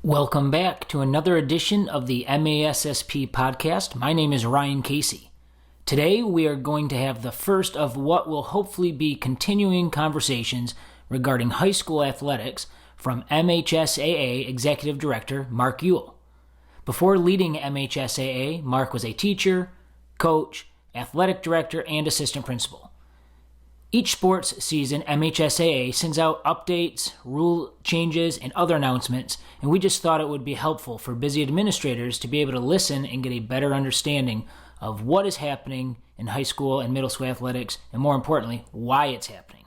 Welcome back to another edition of the MASSP podcast. My name is Ryan Casey. Today we are going to have the first of what will hopefully be continuing conversations regarding high school athletics from MHSAA Executive Director Mark Ewell. Before leading MHSAA, Mark was a teacher, coach, athletic director, and assistant principal. Each sports season, MHSAA sends out updates, rule changes, and other announcements, and we just thought it would be helpful for busy administrators to be able to listen and get a better understanding of what is happening in high school and middle school athletics, and more importantly, why it's happening.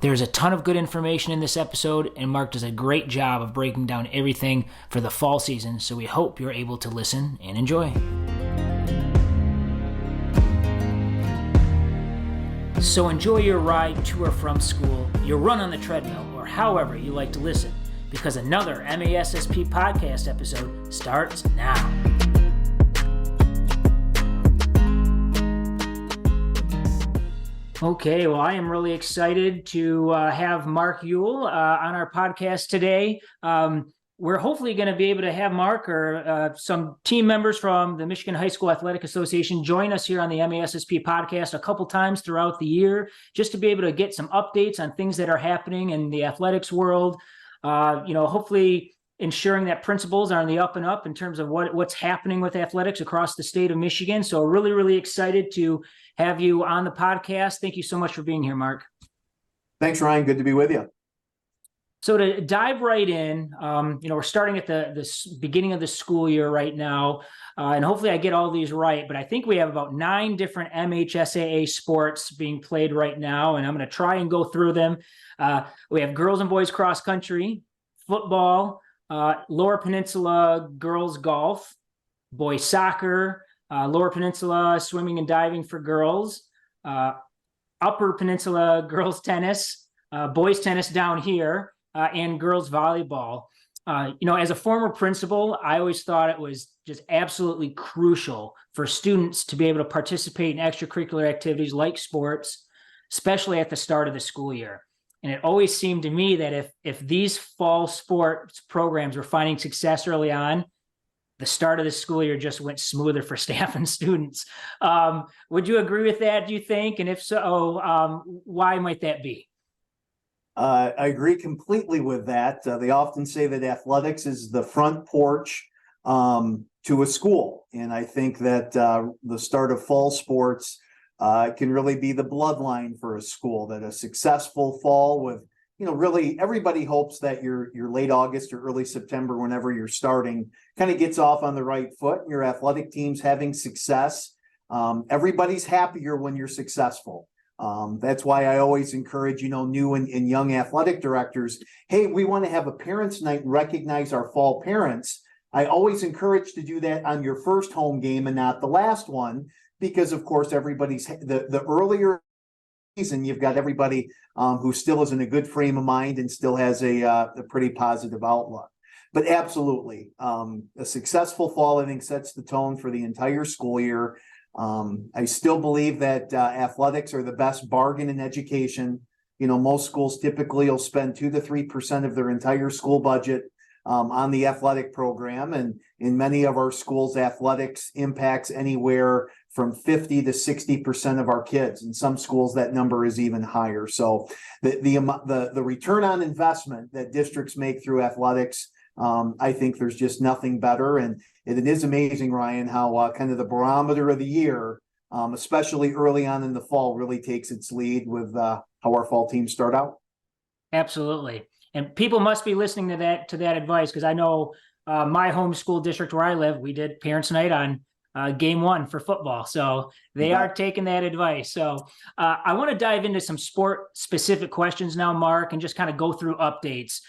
There's a ton of good information in this episode, and Mark does a great job of breaking down everything for the fall season, so we hope you're able to listen and enjoy. So enjoy your ride to or from school, your run on the treadmill, or however you like to listen, because another MASSP podcast episode starts now. Okay, well, I am really excited to have Mark Ewell on our podcast today. We're hopefully going to be able to have Mark or some team members from the Michigan High School Athletic Association join us here on the MASSP podcast a couple times throughout the year, just to be able to get some updates on things that are happening in the athletics world. Hopefully ensuring that principals are on the up and up in terms of what's happening with athletics across the state of Michigan. So really, really excited to have you on the podcast. Thank you so much for being here, Mark. Thanks, Ryan. Good to be with you. So to dive right in, we're starting at the beginning of the school year right now, and hopefully I get all these right, but I think we have about 9 different MHSAA sports being played right now, and I'm going to try and go through them. We have girls and boys cross country, football, Lower Peninsula girls golf, boys soccer, Lower Peninsula swimming and diving for girls, Upper Peninsula girls tennis, boys tennis down here, and girls volleyball. As a former principal, I always thought it was just absolutely crucial for students to be able to participate in extracurricular activities like sports, especially at the start of the school year. And it always seemed to me that if these fall sports programs were finding success early on, the start of the school year just went smoother for staff and students. Would you agree with that, do you think? And if so, why might that be? I agree completely with that. They often say that athletics is the front porch to a school. And I think that the start of fall sports can really be the bloodline for a school, that a successful fall with, really everybody hopes that your late August or early September, whenever you're starting, kind of gets off on the right foot. Your athletic team's having success. Everybody's happier when you're successful. That's why I always encourage, new and young athletic directors, hey, we want to have a parents' night and recognize our fall parents. I always encourage to do that on your first home game and not the last one, because of course, everybody's the earlier season, you've got everybody who still is in a good frame of mind and still has a pretty positive outlook. But absolutely, a successful fall, I think, sets the tone for the entire school year. I still believe that athletics are the best bargain in education. Most schools typically will spend 2 to 3% of their entire school budget on the athletic program. And in many of our schools, athletics impacts anywhere from 50 to 60% of our kids. In some schools, that number is even higher. So the return on investment that districts make through athletics, I think there's just nothing better. And it is amazing, Ryan, how kind of the barometer of the year, especially early on in the fall, really takes its lead with how our fall teams start out. Absolutely. And people must be listening to that advice, because I know my home school district where I live, we did parents' night on game 1 for football. So they are taking that advice. So I want to dive into some sport specific questions now, Mark, and just kind of go through updates.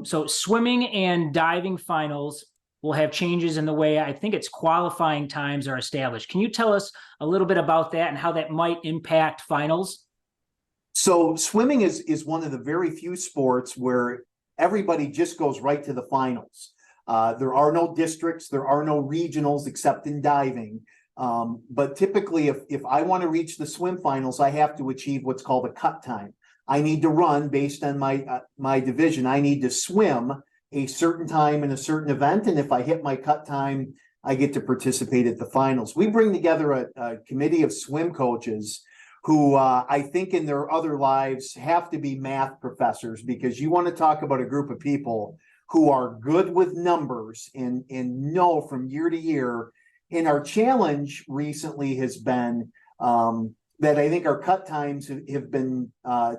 So swimming and diving finals will have changes in the way, I think it's qualifying times are established. Can you tell us a little bit about that and how that might impact finals? So swimming is one of the very few sports where everybody just goes right to the finals. There are no districts, there are no regionals except in diving. But typically, if I want to reach the swim finals, I have to achieve what's called a cut time. I need to run based on my division. I need to swim a certain time in a certain event. And if I hit my cut time, I get to participate at the finals. We bring together a committee of swim coaches who I think in their other lives have to be math professors, because you want to talk about a group of people who are good with numbers and know from year to year. And our challenge recently has been that I think our cut times have been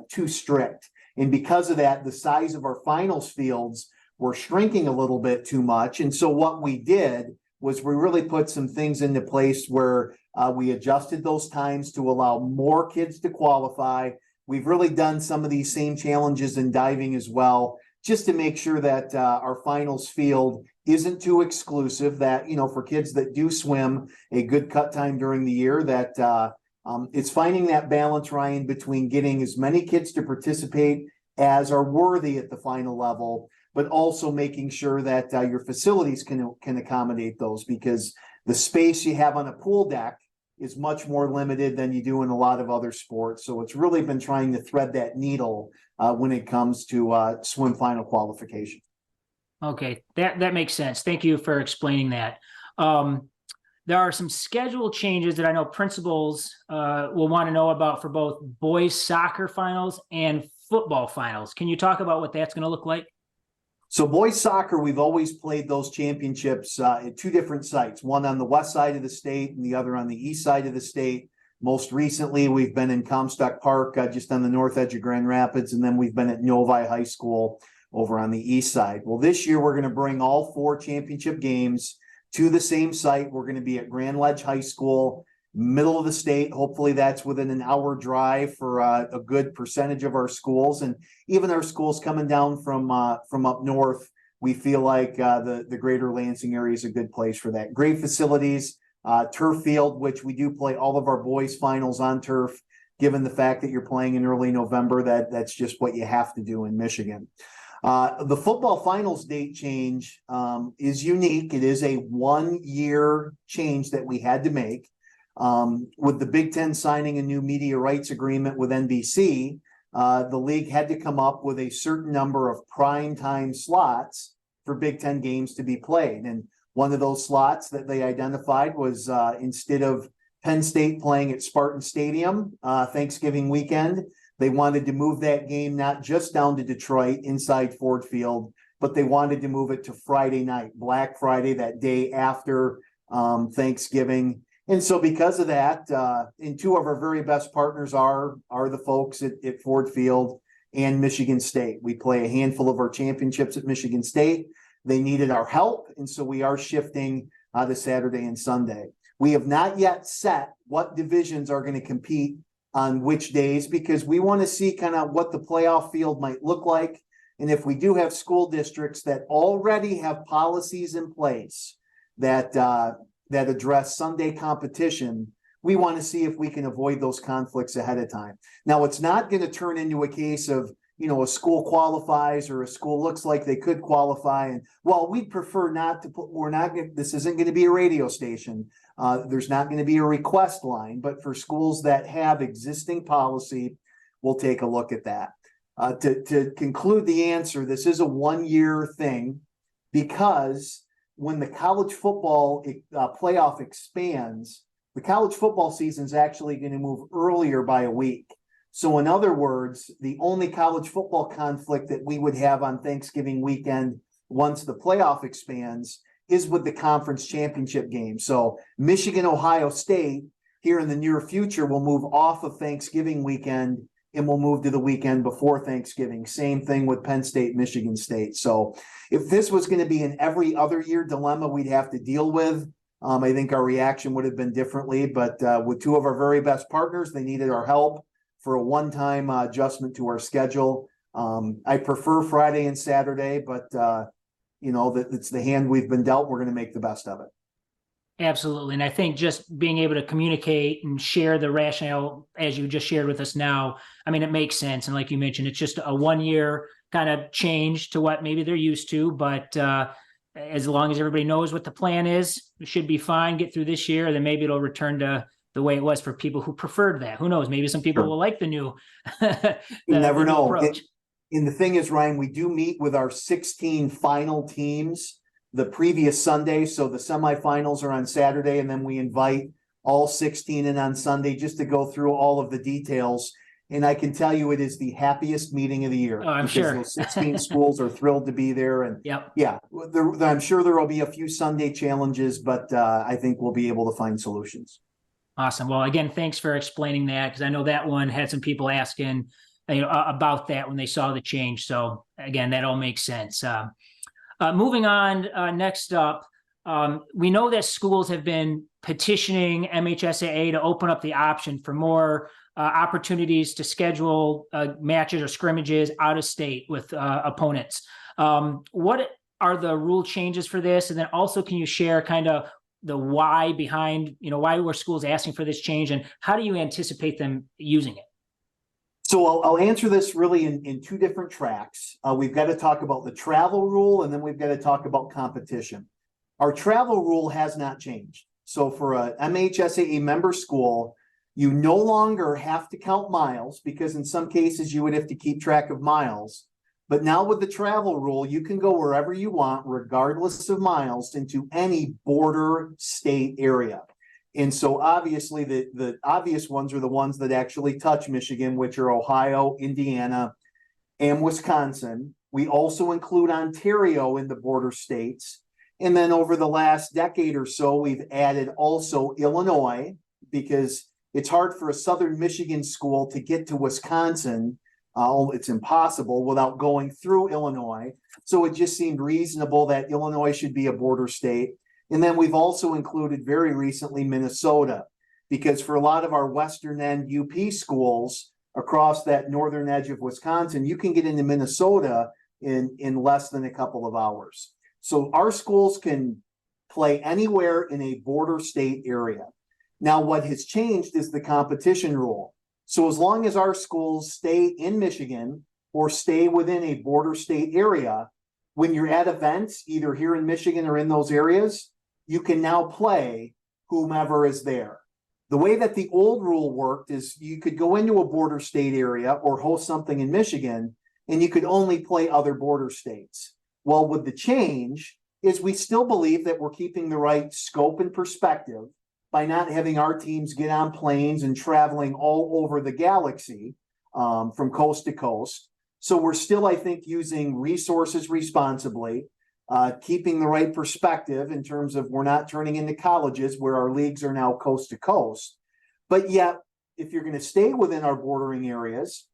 too strict. And because of that, the size of our finals fields were shrinking a little bit too much. And so what we did was we really put some things into place where we adjusted those times to allow more kids to qualify. We've really done some of these same challenges in diving as well, just to make sure that our finals field isn't too exclusive, that, you know, for kids that do swim a good cut time during the year, that it's finding that balance, Ryan, between getting as many kids to participate as are worthy at the final level, but also making sure that your facilities can accommodate those, because the space you have on a pool deck is much more limited than you do in a lot of other sports. So it's really been trying to thread that needle when it comes to swim final qualification. Okay, that makes sense. Thank you for explaining that. There are some schedule changes that I know principals will want to know about for both boys soccer finals and football finals. Can you talk about what that's going to look like? So boys soccer, we've always played those championships at two different sites, one on the west side of the state and the other on the east side of the state. Most recently, we've been in Comstock Park, just on the north edge of Grand Rapids, and then we've been at Novi High School over on the east side. Well, this year we're going to bring all four championship games to the same site. We're going to be at Grand Ledge High School, middle of the state. Hopefully that's within an hour drive for a good percentage of our schools. And even our schools coming down from up north, we feel like the greater Lansing area is a good place for that. Great facilities, turf field, which we do play all of our boys finals on turf. Given the fact that you're playing in early November, that's just what you have to do in Michigan. The football finals date change is unique. It is a 1-year change that we had to make. With the Big Ten signing a new media rights agreement with NBC, the league had to come up with a certain number of prime time slots for Big Ten games to be played. And one of those slots that they identified was instead of Penn State playing at Spartan Stadium Thanksgiving weekend, they wanted to move that game not just down to Detroit inside Ford Field, but they wanted to move it to Friday night, Black Friday, that day after Thanksgiving. And so because of that, and two of our very best partners are the folks at Ford Field and Michigan State. We play a handful of our championships at Michigan State. They needed our help, and so we are shifting to Saturday and Sunday. We have not yet set what divisions are going to compete on which days, because we want to see kind of what the playoff field might look like. And if we do have school districts that already have policies in place that address Sunday competition, we want to see if we can avoid those conflicts ahead of time. Now, it's not going to turn into a case of, you know, a school qualifies or a school looks like they could qualify, and well, we'd prefer not to put, this isn't going to be a radio station. There's not going to be a request line, but for schools that have existing policy, we'll take a look at that. To conclude the answer, this is a 1-year thing, because when the college football playoff expands, the college football season is actually going to move earlier by a week. So in other words, the only college football conflict that we would have on Thanksgiving weekend once the playoff expands is with the conference championship game. So Michigan, Ohio State here in the near future will move off of Thanksgiving weekend and we'll move to the weekend before Thanksgiving. Same thing with Penn State, Michigan State. So if this was going to be an every other year dilemma we'd have to deal with, I think our reaction would have been differently. But with two of our very best partners, they needed our help for a one-time adjustment to our schedule. I prefer Friday and Saturday, but you know, it's the hand we've been dealt. We're going to make the best of it. Absolutely. And I think just being able to communicate and share the rationale as you just shared with us now, I mean, it makes sense. And like you mentioned, it's just a 1-year kind of change to what maybe they're used to. But as long as everybody knows what the plan is, it should be fine. Get through this year, then maybe it'll return to the way it was for people who preferred that. Who knows? Maybe some people will like the new. You never know. And the thing is, Ryan, we do meet with our 16 final teams the previous Sunday. So the semifinals are on Saturday, and then we invite all 16 in on Sunday just to go through all of the details. And I can tell you it is the happiest meeting of the year. Oh, I'm because sure. those 16 schools are thrilled to be there. And Yep. yeah, I'm sure there will be a few Sunday challenges, but I think we'll be able to find solutions. Awesome. Well, again, thanks for explaining that, because I know that one had some people asking about that when they saw the change. So again, that all makes sense. Moving on, next up, we know that schools have been petitioning MHSAA to open up the option for more opportunities to schedule matches or scrimmages out of state with opponents. What are the rule changes for this? And then also, can you share kind of the why behind, why were schools asking for this change, and how do you anticipate them using it? So I'll answer this really in two different tracks. We've got to talk about the travel rule, and then we've got to talk about competition. Our travel rule has not changed. So for a MHSAA member school, you no longer have to count miles, because in some cases you would have to keep track of miles. But now with the travel rule, you can go wherever you want, regardless of miles, into any border state area. And so obviously the obvious ones are the ones that actually touch Michigan, which are Ohio, Indiana, and Wisconsin. We also include Ontario in the border states. And then over the last decade or so, we've added also Illinois, because it's hard for a Southern Michigan school to get to Wisconsin. It's impossible without going through Illinois. So it just seemed reasonable that Illinois should be a border state. And then we've also included very recently Minnesota, because for a lot of our western end UP schools across that northern edge of Wisconsin, you can get into Minnesota in less than a couple of hours. So our schools can play anywhere in a border state area. Now, what has changed is the competition rule. So as long as our schools stay in Michigan or stay within a border state area, when you're at events, either here in Michigan or in those areas, you can now play whomever is there. The way that the old rule worked is you could go into a border state area or host something in Michigan, and you could only play other border states. Well, with the change is we still believe that we're keeping the right scope and perspective by not having our teams get on planes and traveling all over the galaxy from coast to coast. So we're still, I think, using resources responsibly, keeping the right perspective in terms of we're not turning into colleges where our leagues are now coast to coast. But yet, if you're going to stay within our bordering areas,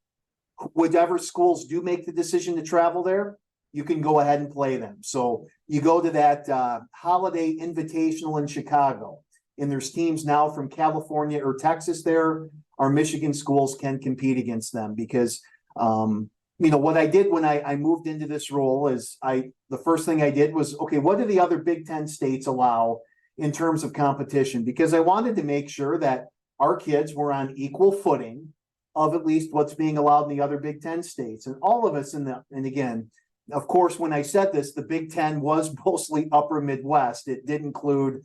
whatever schools do make the decision to travel there, you can go ahead and play them. So you go to that holiday invitational in Chicago, and there's teams now from California or Texas there. Our Michigan schools can compete against them, because what I did when I moved into this role is the first thing I did was, okay, what do the other Big Ten states allow in terms of competition? Because I wanted to make sure that our kids were on equal footing of at least what's being allowed in the other Big Ten states. And all of us and again, of course, when I said this, the Big Ten was mostly upper Midwest. It did include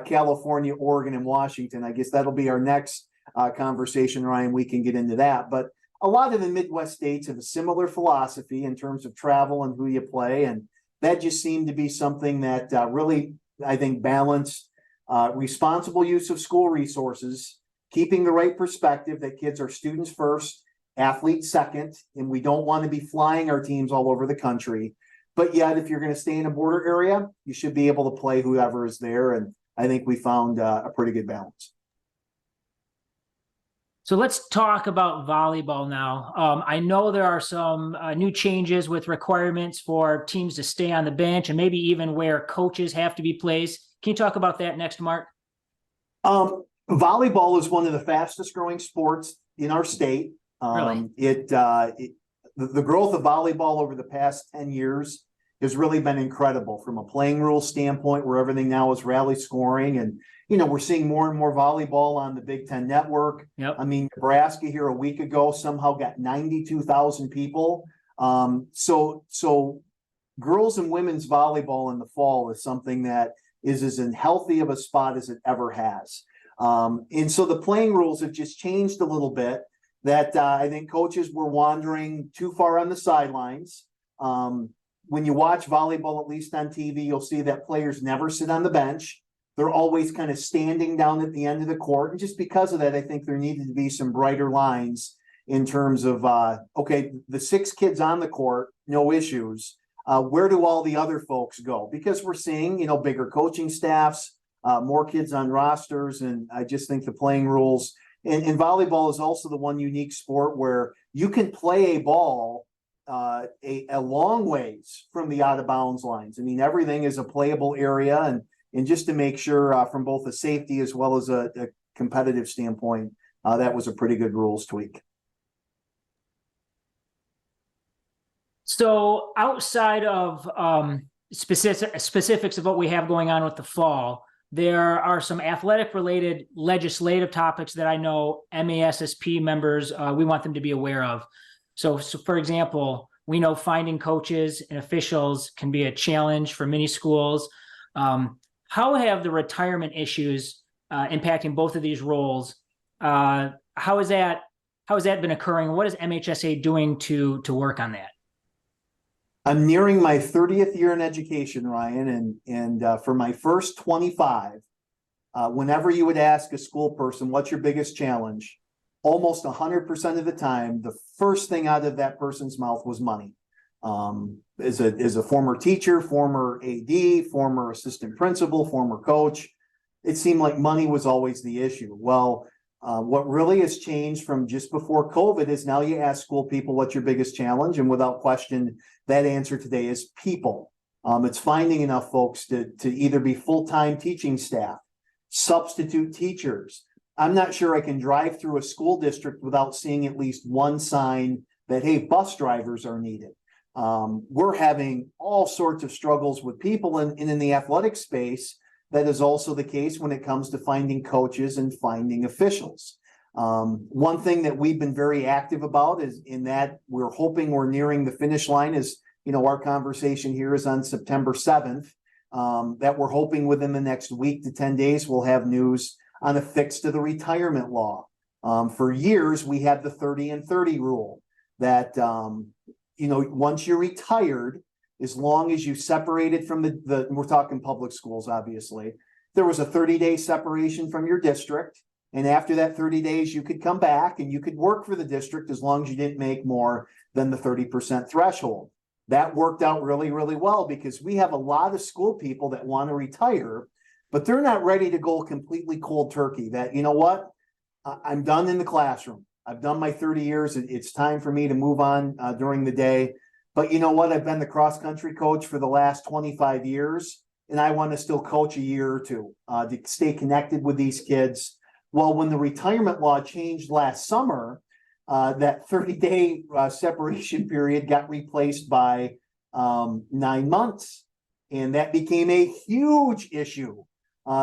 California, Oregon, and Washington. I guess that'll be our next conversation, Ryan. We can get into that. But a lot of the Midwest states have a similar philosophy in terms of travel and who you play. And that just seemed to be something that really, I think, balanced responsible use of school resources, keeping the right perspective that kids are students first, athletes second, and we don't want to be flying our teams all over the country. But yet, if you're going to stay in a border area, you should be able to play whoever is there. And I think we found a pretty good balance. So let's talk about volleyball now. I know there are some new changes with requirements for teams to stay on the bench, and maybe even where coaches have to be placed. Can you talk about that next, Mark? Volleyball is one of the fastest growing sports in our state. Really? The growth of volleyball over the past 10 years has really been incredible from a playing rule standpoint, where everything now is rally scoring. And, we're seeing more and more volleyball on the Big Ten network. Yep. I mean, Nebraska here a week ago somehow got 92,000 people. So girls and women's volleyball in the fall is something that is as healthy of a spot as it ever has. And so the playing rules have just changed a little bit. that I think coaches were wandering too far on the sidelines. When you watch volleyball, at least on TV, you'll see that players never sit on the bench. They're always kind of standing down at the end of the court. And just because of that, I think there needed to be some brighter lines in terms of, okay, the 6 kids on the court, no issues. Where do all the other folks go? Because we're seeing, bigger coaching staffs, more kids on rosters. And I just think the playing rules and volleyball is also the one unique sport where you can play a ball a long ways from the out of bounds lines. I mean, everything is a playable area, and just to make sure from both a safety as well as a competitive standpoint, that was a pretty good rules tweak. So outside of specifics of what we have going on with the fall, there are some athletic related legislative topics that I know MASSP members, we want them to be aware of. So for example, we know finding coaches and officials can be a challenge for many schools. How have the retirement issues impacting both of these roles? How has that been occurring? What is MHSAA doing to work on that? I'm nearing my 30th year in education, Ryan, and for my first 25, whenever you would ask a school person, what's your biggest challenge? Almost 100% of the time, the first thing out of that person's mouth was money. As a former teacher, former AD, former assistant principal, former coach, it seemed like money was always the issue. Well, what really has changed from just before COVID is now you ask school people, what's your biggest challenge? And without question, that answer today is people. It's finding enough folks to either be full-time teaching staff, substitute teachers. I'm not sure I can drive through a school district without seeing at least one sign that, hey, bus drivers are needed. We're having all sorts of struggles with people, and in the athletic space, that is also the case when it comes to finding coaches and finding officials. One thing that we've been very active about is in that we're hoping we're nearing the finish line is, our conversation here is on September 7th, that we're hoping within the next week to 10 days, we'll have news on a fix to the retirement law. For years, we had the 30 and 30 rule that, once you're retired, as long as you separated from the we're talking public schools, obviously, there was a 30-day separation from your district. And after that 30 days, you could come back and you could work for the district as long as you didn't make more than the 30% threshold. That worked out really, really well because we have a lot of school people that want to retire, but they're not ready to go completely cold turkey. That, I'm done in the classroom. I've done my 30 years. It's time for me to move on during the day. But you know what? I've been the cross-country coach for the last 25 years, and I want to still coach a year or two to stay connected with these kids. Well, when the retirement law changed last summer, that 30-day separation period got replaced by 9 months. And that became a huge issue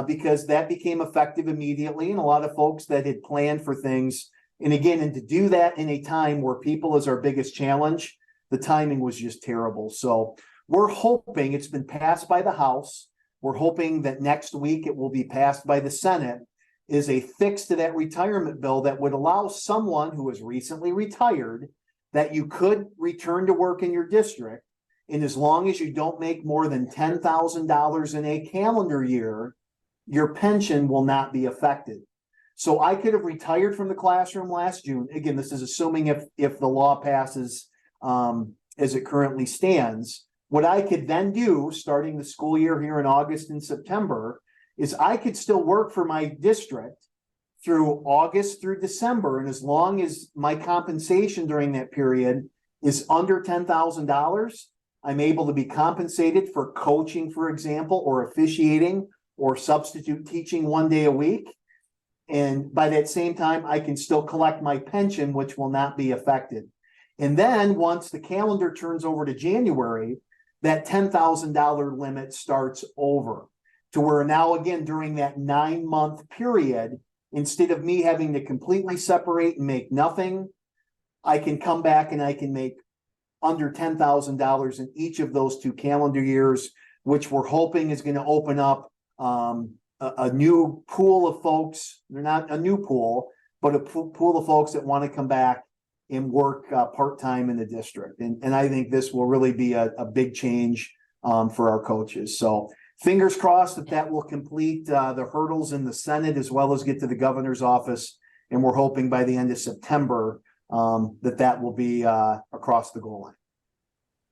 because that became effective immediately. And a lot of folks that had planned for things, and to do that in a time where people is our biggest challenge, the timing was just terrible. So we're hoping it's been passed by the House. We're hoping that next week it will be passed by the Senate, is a fix to that retirement bill that would allow someone who is recently retired that you could return to work in your district. And as long as you don't make more than $10,000 in a calendar year, your pension will not be affected. So I could have retired from the classroom last June. Again, this is assuming if the law passes as it currently stands. What I could then do, starting the school year here in August and September, is I could still work for my district through August through December. And as long as my compensation during that period is under $10,000, I'm able to be compensated for coaching, for example, or officiating or substitute teaching 1 day a week. And by that same time, I can still collect my pension, which will not be affected. And then once the calendar turns over to January, that $10,000 limit starts over to where now, again, during that 9-month period, instead of me having to completely separate and make nothing, I can come back and I can make under $10,000 in each of those 2 calendar years, which we're hoping is going to open up a new pool of folks. They're not a new pool, but a pool of folks that want to come back and work part-time in the district. And I think this will really be a big change for our coaches. So fingers crossed that will complete the hurdles in the Senate as well as get to the governor's office. And we're hoping by the end of September that will be across the goal line.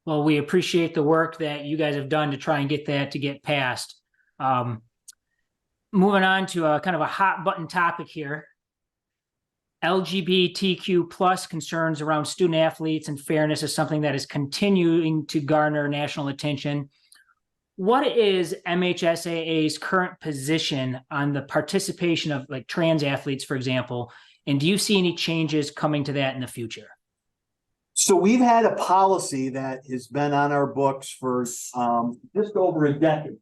Well, we appreciate the work that you guys have done to try and get that to get passed. Moving on to a kind of a hot button topic here. LGBTQ plus concerns around student athletes and fairness is something that is continuing to garner national attention. What is MHSAA's current position on the participation of like trans athletes, for example? And do you see any changes coming to that in the future? So we've had a policy that has been on our books for just over a decade.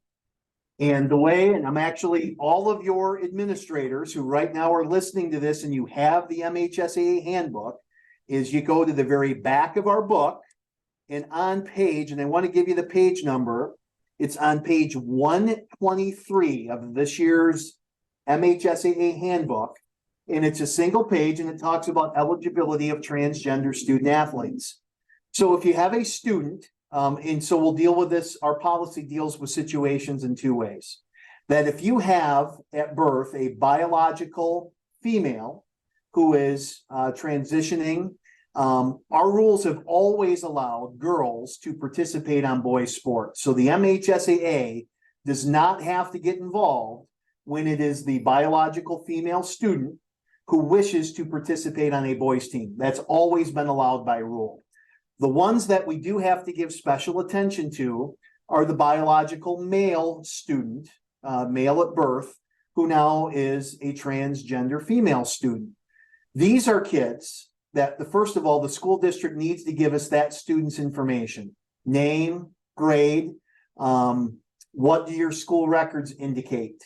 And the way, and I'm actually, all of your administrators who right now are listening to this and you have the MHSAA handbook, is you go to the very back of our book and on page, and I want to give you the page number, it's on page 123 of this year's MHSAA handbook. And it's a single page and it talks about eligibility of transgender student athletes. So if you have a student, and so we'll deal with this, our policy deals with situations in two ways. That if you have at birth a biological female who is transitioning, our rules have always allowed girls to participate on boys' sports. So the MHSAA does not have to get involved when it is the biological female student who wishes to participate on a boys' team. That's always been allowed by rule. The ones that we do have to give special attention to are the biological male student, male at birth, who now is a transgender female student. These are kids that, first of all, the school district needs to give us that student's information, name, grade, what do your school records indicate,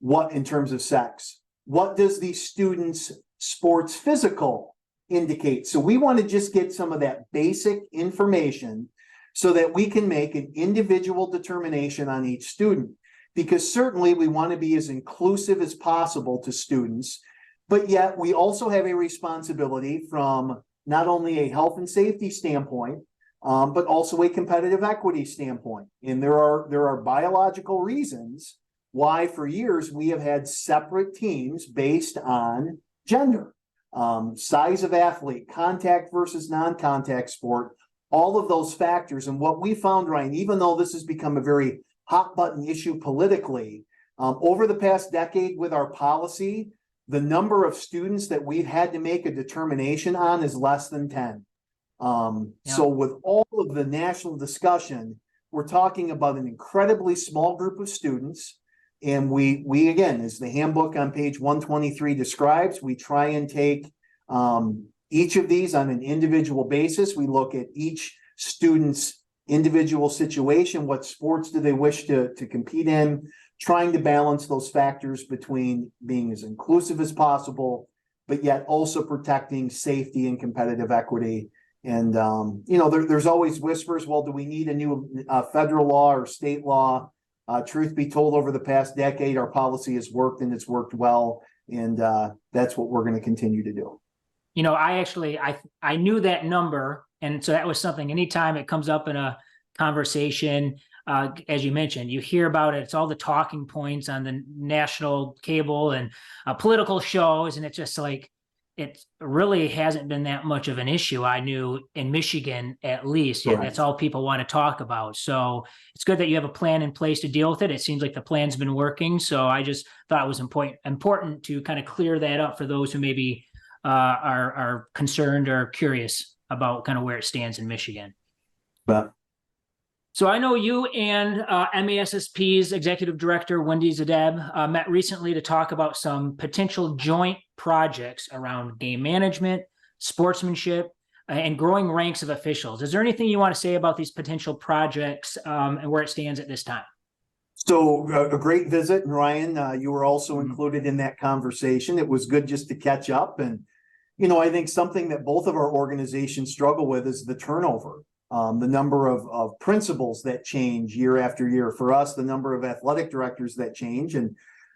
what in terms of sex, what does the student's sports physical indicate. So we want to just get some of that basic information so that we can make an individual determination on each student, because certainly we want to be as inclusive as possible to students, but yet we also have a responsibility from not only a health and safety standpoint, but also a competitive equity standpoint. And there are biological reasons why for years we have had separate teams based on gender. Size of athlete, contact versus non-contact sport, all of those factors. And what we found, Ryan, even though this has become a very hot button issue politically, over the past decade with our policy, the number of students that we've had to make a determination on is less than 10. So with all of the national discussion, we're talking about an incredibly small group of students. And we again, as the handbook on page 123 describes, we try and take each of these on an individual basis. We look at each student's individual situation, what sports do they wish to compete in, trying to balance those factors between being as inclusive as possible, but yet also protecting safety and competitive equity. And, there's always whispers, well, do we need a new federal law or state law? Truth be told, over the past decade, our policy has worked and it's worked well. And that's what we're going to continue to do. I knew that number. And so that was something, anytime it comes up in a conversation, as you mentioned, you hear about it. It's all the talking points on the national cable and political shows. And it's just like, it really hasn't been that much of an issue. I knew in Michigan, at least, yeah, that's all people want to talk about. So it's good that you have a plan in place to deal with it. It seems like the plan's been working. So I just thought it was important to kind of clear that up for those who maybe are concerned or curious about kind of where it stands in Michigan. But so I know you and MASSP's Executive Director, Wendy Zadeb, met recently to talk about some potential joint projects around game management, sportsmanship, and growing ranks of officials. Is there anything you want to say about these potential projects and where it stands at this time? So a great visit, and Ryan, you were also included in that conversation. It was good just to catch up. And, I think something that both of our organizations struggle with is the turnover. The number of principals that change year after year. For us, the number of athletic directors that change. And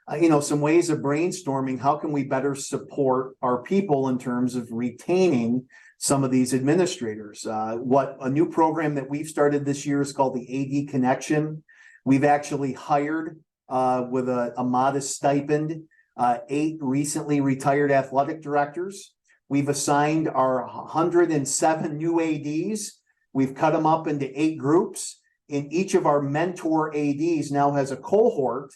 some ways of brainstorming. How can we better support our people in terms of retaining some of these administrators? What a new program that we've started this year is called the AD Connection. We've actually hired with a modest stipend 8 recently retired athletic directors. We've assigned our 107 new ADs. We've cut them up into 8 groups, and each of our mentor ADs now has a cohort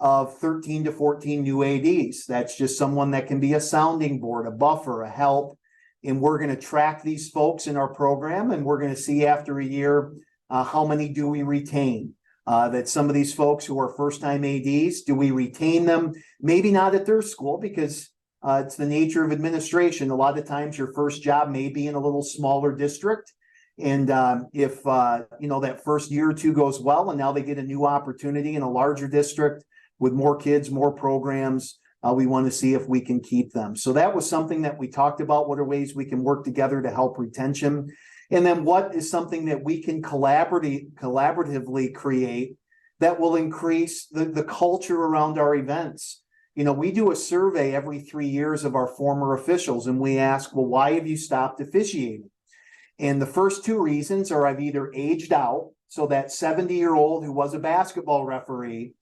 of 13 to 14 new ADs. That's just someone that can be a sounding board, a buffer, a help. And we're going to track these folks in our program, and we're going to see after a year how many do we retain. That some of these folks who are first-time ADs, do we retain them? Maybe not at their school, because it's the nature of administration. A lot of times your first job may be in a little smaller district. And if that first year or two goes well, and now they get a new opportunity in a larger district with more kids, more programs, we want to see if we can keep them. So that was something that we talked about. What are ways we can work together to help retention? And then what is something that we can collaboratively create that will increase the culture around our events? We do a survey every 3 years of our former officials, and we ask, well, why have you stopped officiating? And the first 2 reasons are I've either aged out, so that 70-year-old who was a basketball referee,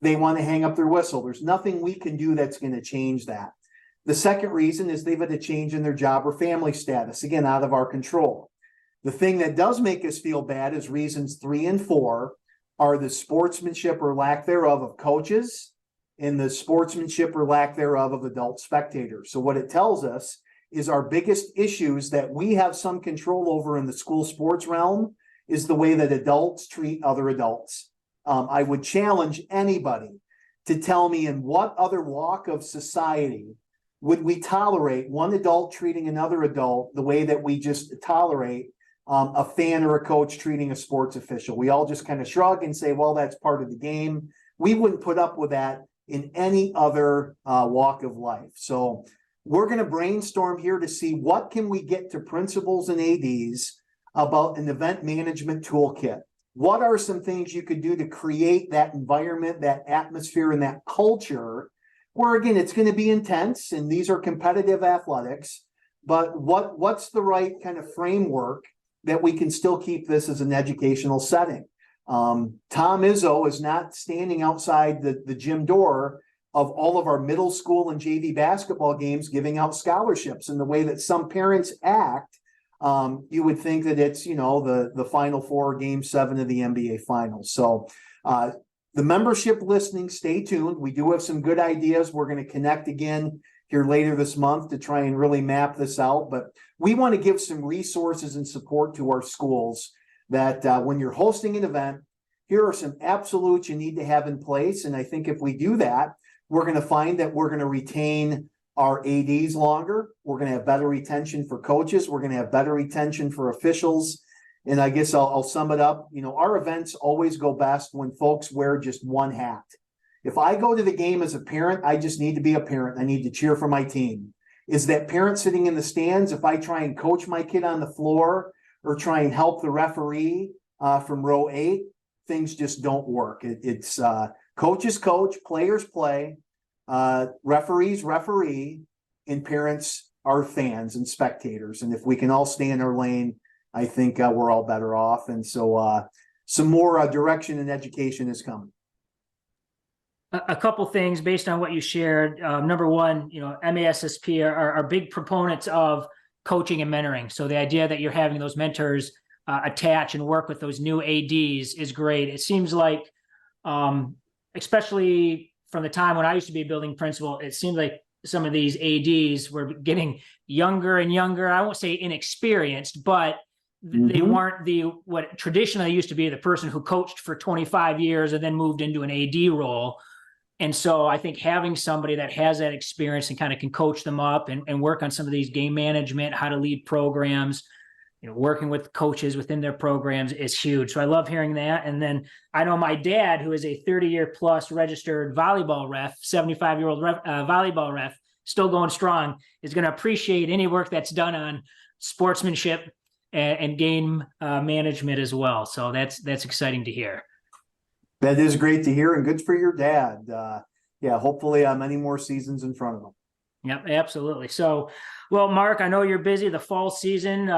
they want to hang up their whistle. There's nothing we can do that's going to change that. The second reason is they've had a change in their job or family status, again, out of our control. The thing that does make us feel bad is reasons 3 and 4 are the sportsmanship or lack thereof of coaches and the sportsmanship or lack thereof of adult spectators. So what it tells us is our biggest issues that we have some control over in the school sports realm is the way that adults treat other adults. I would challenge anybody to tell me in what other walk of society would we tolerate one adult treating another adult the way that we just tolerate a fan or a coach treating a sports official. We all just kind of shrug and say, well, that's part of the game. We wouldn't put up with that in any other walk of life. So we're going to brainstorm here to see what can we get to principals and ADs about an event management toolkit. What are some things you could do to create that environment, that atmosphere, and that culture where, again, it's going to be intense and these are competitive athletics, but what's the right kind of framework that we can still keep this as an educational setting? Tom Izzo is not standing outside the gym door of all of our middle school and JV basketball games giving out scholarships. And the way that some parents act, you would think that it's, the Final Four, Game 7 of the NBA Finals. So the membership listening, stay tuned. We do have some good ideas. We're going to connect again here later this month to try and really map this out. But we want to give some resources and support to our schools that when you're hosting an event, here are some absolutes you need to have in place. And I think if we do that, we're going to find that we're going to retain our ADs longer. We're going to have better retention for coaches. We're going to have better retention for officials. And I guess I'll sum it up. Our events always go best when folks wear just one hat. If I go to the game as a parent, I just need to be a parent. I need to cheer for my team. Is that parent sitting in the stands? If I try and coach my kid on the floor or try and help the referee from row 8, things just don't work. It's coaches coach, players play, referees referee, and parents are fans and spectators. And if we can all stay in our lane, I think we're all better off. And so some more direction and education is coming. A couple things based on what you shared. Number one, MASSP are big proponents of coaching and mentoring. So the idea that you're having those mentors attach and work with those new ADs is great. It seems like, especially from the time when I used to be a building principal, it seemed like some of these ADs were getting younger and younger. I won't say inexperienced, but they weren't what traditionally used to be the person who coached for 25 years and then moved into an AD role. And so I think having somebody that has that experience and kind of can coach them up and work on some of these game management, how to lead programs, working with coaches within their programs is huge. So I love hearing that. And then I know my dad, who is a 30-year plus registered volleyball ref, 75-year-old volleyball ref, still going strong, is going to appreciate any work that's done on sportsmanship and game management as well. So that's exciting to hear. That is great to hear and good for your dad. yeah, hopefully many more seasons in front of them. Yep, absolutely. So, well, Mark, I know you're busy. The fall season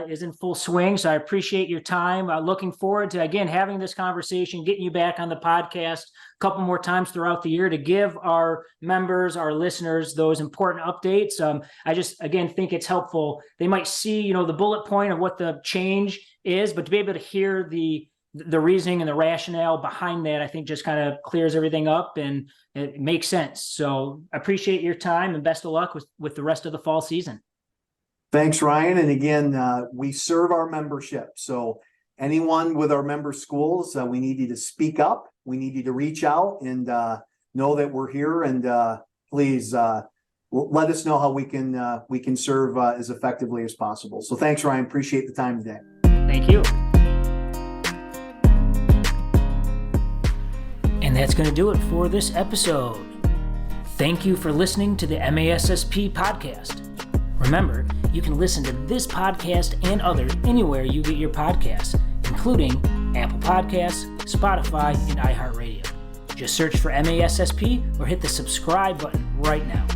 is in full swing, so I appreciate your time. Looking forward to, again, having this conversation, getting you back on the podcast a couple more times throughout the year to give our members, our listeners, those important updates. I just, again, think it's helpful. They might see, the bullet point of what the change is, but to be able to hear the reasoning and the rationale behind that, I think just kind of clears everything up and it makes sense. So I appreciate your time and best of luck with the rest of the fall season. Thanks, Ryan. And again, we serve our membership. So anyone with our member schools, we need you to speak up. We need you to reach out and know that we're here. And please let us know how we can serve as effectively as possible. So thanks, Ryan. Appreciate the time today. Thank you. And that's going to do it for this episode. Thank you for listening to the MASSP podcast. Remember, you can listen to this podcast and others anywhere you get your podcasts, including Apple Podcasts, Spotify, and iHeartRadio. Just search for MASSP or hit the subscribe button right now.